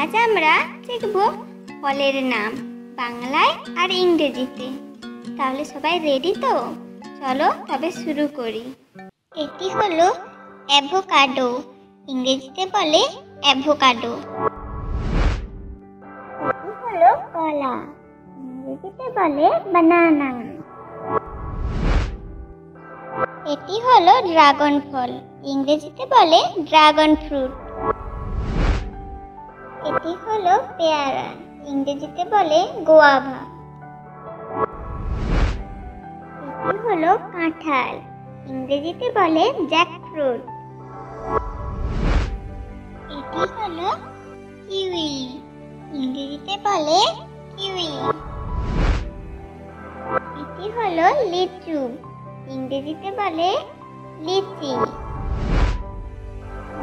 আজ আমরা শিখব ফলের নাম বাংলায় আর ইংরেজিতে। তাহলে সবাই রেডি তো? চলো তবে শুরু করি। এটি হলো অ্যাভোকাডো, ইংরেজিতে বলে অ্যাভোকাডো। এটি হলো কলা, ইংরেজিতে বলে বানানা। এটি হলো ড্রাগন ফল, ইংরেজিতে বলে ড্রাগন ফ্রুট। এটি হলো পেয়ারা, ইংরেজিতে বলে গোয়াভা। এটি হলো কাঁঠাল, ইংরেজিতে বলে জ্যাকফ্রুট। এটি হলো কিউই, ইংরেজিতে বলে কিউই। এটি হলো লিচু, ইংরেজিতে বলে লিচি।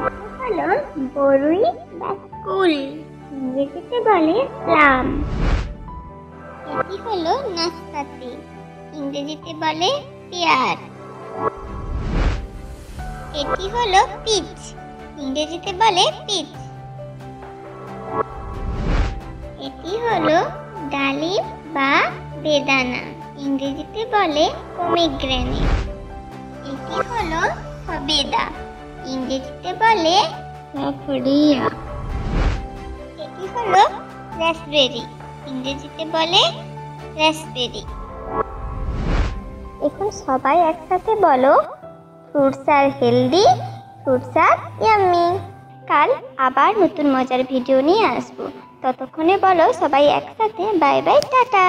এটি হলো বরুই বা কুল, ইংরেজিতে বলে প্লাম। এটি হলো নাশপাতি, ইংরেজিতে বলে পেয়ার। এটি হলো পিচ, ইংরেজিতে বলে পিচ। এটি হলো ডালিম বা বেদানা, ইংরেজিতে বলে পমিগ্রেনেট। এটি হলো সবেদা, ইংরেজিতে বলে পাপড়িয়া। এটি হলো রাসবেরি, ইংরেজিতে বলে রাসবেরি। এখন সবাই একসাথে বলো, ফ্রুটস আর হেলদি, ফ্রুটস আর ইয়াম্মি। কাল আবার নতুন মজার ভিডিও নিয়ে আসবো। ততক্ষণে বলো সবাই একসাথে বাই বাই, টাটা।